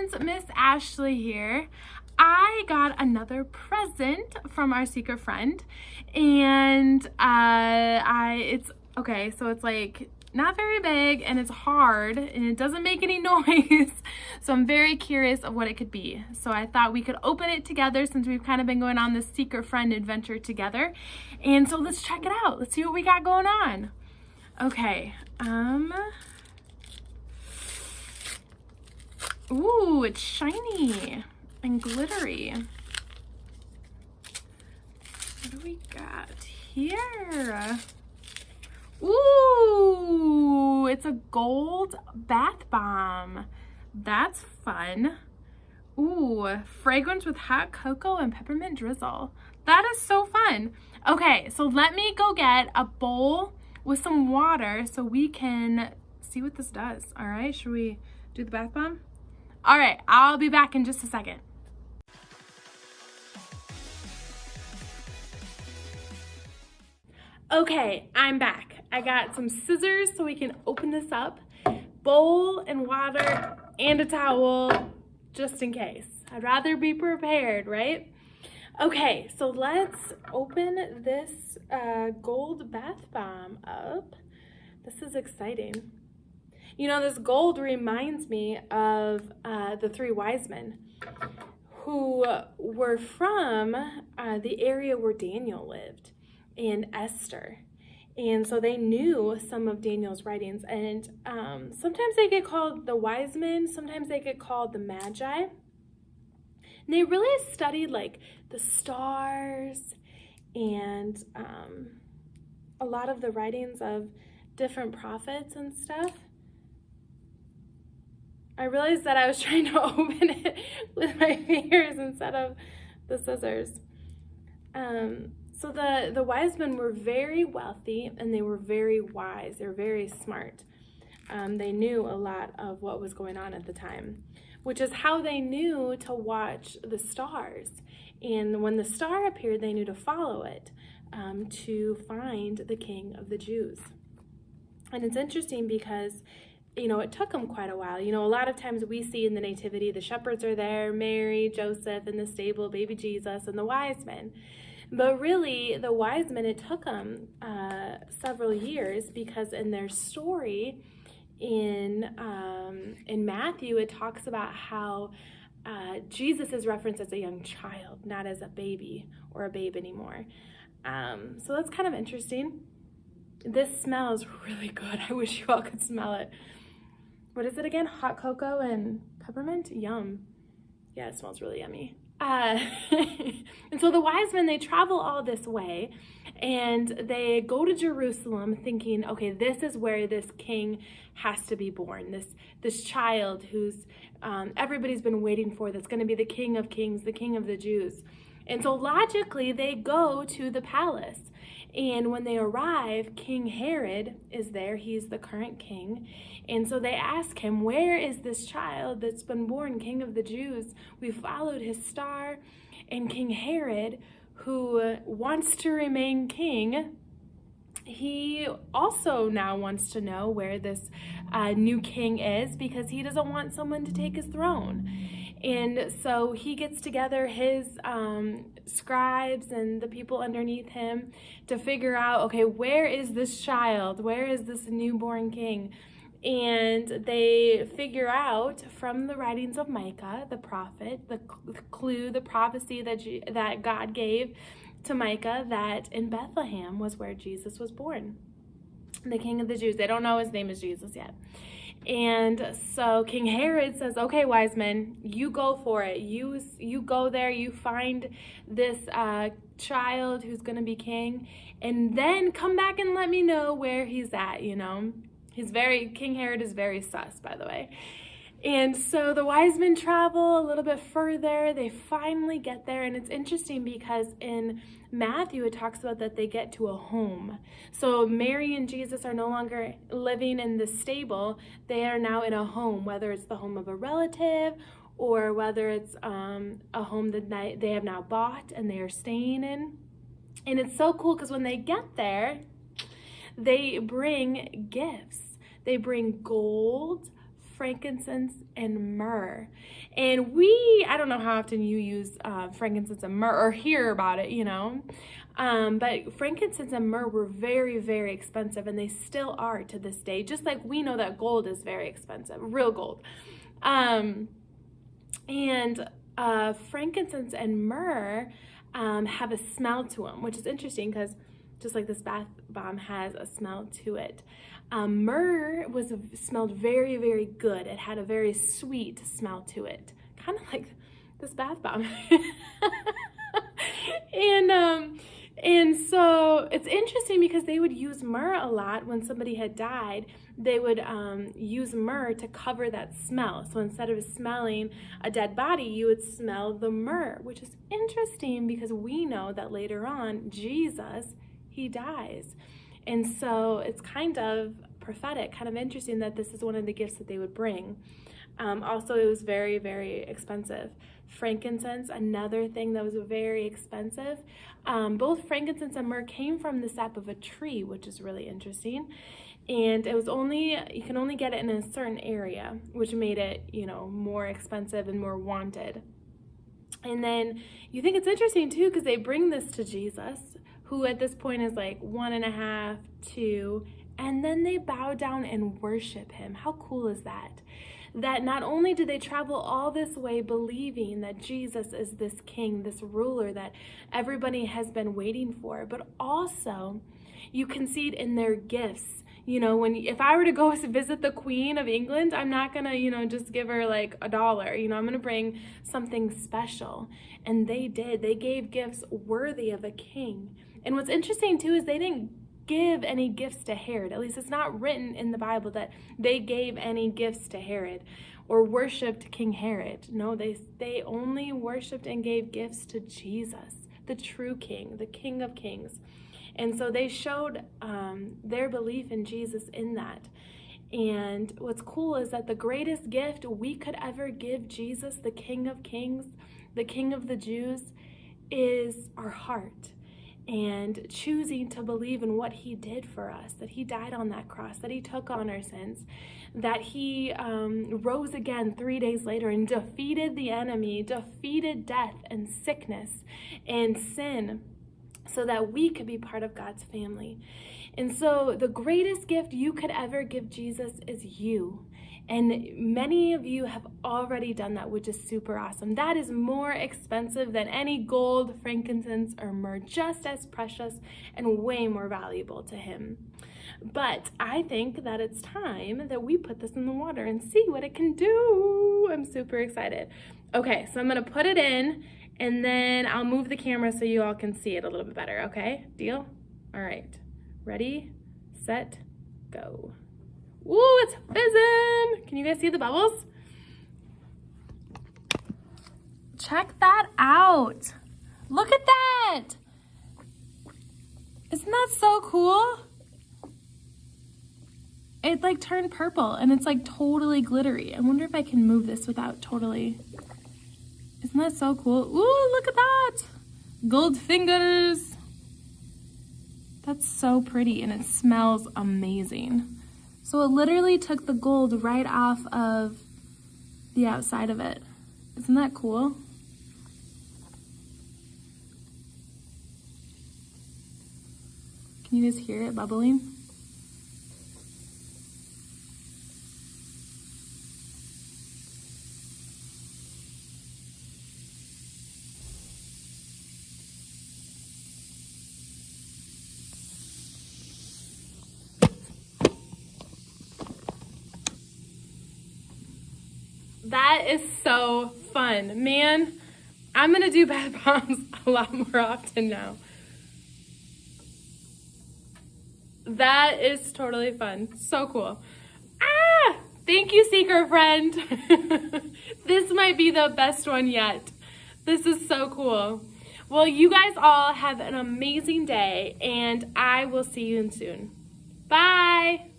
friends, Miss Ashley here. I got another present from our secret friend, and it's okay, so it's like not very big and it's hard and it doesn't make any noise. So I'm very curious of what it could be. So I thought we could open it together since we've kind of been going on this secret friend adventure together. And so let's check it out. Let's see what we got going on. Okay. Ooh, it's shiny and glittery. What do we got here? Ooh, it's a gold bath bomb. That's fun. Ooh, fragrance with hot cocoa and peppermint drizzle. That is so fun. Okay, so let me go get a bowl with some water so we can see what this does. All right, should we do the bath bomb? All right, I'll be back in just a second. Okay, I'm back. I got some scissors so we can open this up. Bowl and water and a towel, just in case. I'd rather be prepared, right? Okay, so let's open this gold bath bomb up. This is exciting. You know, this gold reminds me of the three wise men who were from the area where Daniel lived and Esther. And so they knew some of Daniel's writings. And sometimes they get called the wise men, sometimes they get called the magi. And they really studied like the stars and a lot of the writings of different prophets and stuff. I realized that I was trying to open it with my fingers instead of the scissors. So the wise men were very wealthy and they were very wise. They were very smart. They knew a lot of what was going on at the time, which is how they knew to watch the stars. And when the star appeared, they knew to follow it to find the King of the Jews. And it's interesting because you know, it took them quite a while. You know, a lot of times we see in the nativity, the shepherds are there, Mary, Joseph in the stable, baby Jesus, and the wise men. But really, the wise men, it took them several years because in their story in Matthew, it talks about how Jesus is referenced as a young child, not as a baby or a babe anymore. So that's kind of interesting. This smells really good. I wish you all could smell it. What is it again? Hot cocoa and peppermint? Yum. Yeah, it smells really yummy. And so the wise men, they travel all this way and they go to Jerusalem thinking, okay, this is where this king has to be born. This child who's everybody's been waiting for, that's going to be the King of Kings, the King of the Jews. And so logically, they go to the palace. And when they arrive, King Herod is there. He's the current king. And so they ask him, where is this child that's been born King of the Jews? We followed his star. And King Herod, who wants to remain king, he also now wants to know where this new king is because he doesn't want someone to take his throne. And so he gets together his scribes and the people underneath him to figure out, okay, where is this child? Where is this newborn king? And they figure out from the writings of Micah, the prophet, the clue, the prophecy that God gave to Micah, that in Bethlehem was where Jesus was born, the King of the Jews. They don't know his name is Jesus yet. And so King Herod says, okay, wise men, you go for it. You go there, you find this child who's going to be king, and then come back and let me know where he's at, you know. King Herod is very sus, by the way. And so the wise men travel a little bit further. They finally get there. And it's interesting because in Matthew, it talks about that they get to a home. So Mary and Jesus are no longer living in the stable. They are now in a home, whether it's the home of a relative or whether it's a home that they have now bought and they are staying in. And it's so cool because when they get there, they bring gifts. They bring gold, frankincense and myrrh. And I don't know how often you use frankincense and myrrh or hear about it, but frankincense and myrrh were very, very expensive, and they still are to this day, just like we know that gold is very expensive, real gold. Frankincense and myrrh have a smell to them, which is interesting because just like this bath bomb has a smell to it. Myrrh smelled very, very good. It had a very sweet smell to it, kind of like this bath bomb. And so it's interesting because they would use myrrh a lot when somebody had died. They would use myrrh to cover that smell. So instead of smelling a dead body, you would smell the myrrh, which is interesting because we know that later on, Jesus, he dies. And so it's kind of prophetic, kind of interesting that this is one of the gifts that they would bring. Also, it was very, very expensive. Frankincense, another thing that was very expensive. Both frankincense and myrrh came from the sap of a tree, which is really interesting. And it was you can only get it in a certain area, which made it, more expensive and more wanted. And then you think it's interesting too, because they bring this to Jesus, who at this point is like 1.5, 2, and then they bow down and worship him. How cool is that? That not only did they travel all this way believing that Jesus is this king, this ruler that everybody has been waiting for, but also you can see it in their gifts. If I were to go visit the Queen of England, I'm not gonna, just give her like $1. I'm gonna bring something special. And they did. They gave gifts worthy of a king. And what's interesting too is they didn't give any gifts to Herod. At least it's not written in the Bible that they gave any gifts to Herod or worshiped King Herod. No, they only worshiped and gave gifts to Jesus, the true king, the King of Kings. And so they showed their belief in Jesus in that. And what's cool is that the greatest gift we could ever give Jesus, the King of Kings, the King of the Jews, is our heart. And choosing to believe in what he did for us, that he died on that cross, that he took on our sins, that he rose again 3 days later and defeated the enemy, defeated death and sickness and sin, so that we could be part of God's family. And so the greatest gift you could ever give Jesus is you. And many of you have already done that, which is super awesome. That is more expensive than any gold, frankincense, or myrrh, just as precious and way more valuable to him. But I think that it's time that we put this in the water and see what it can do. I'm super excited. Okay, so I'm gonna put it in and then I'll move the camera so you all can see it a little bit better, okay? Deal? All right, ready, set, go. Ooh, it's fizzing. Can you guys see the bubbles? Check that out. Look at that. Isn't that so cool? It like turned purple and it's like totally glittery. I wonder if I can move this without totally. Isn't that so cool? Ooh, look at that. Gold fingers. That's so pretty and it smells amazing. So it literally took the gold right off of the outside of it. Isn't that cool? Can you guys hear it bubbling? That is so fun. Man, I'm gonna do bath bombs a lot more often now. That is totally fun. So cool. Ah! Thank you, Seeker Friend. This might be the best one yet. This is so cool. Well, you guys all have an amazing day, and I will see you soon. Bye!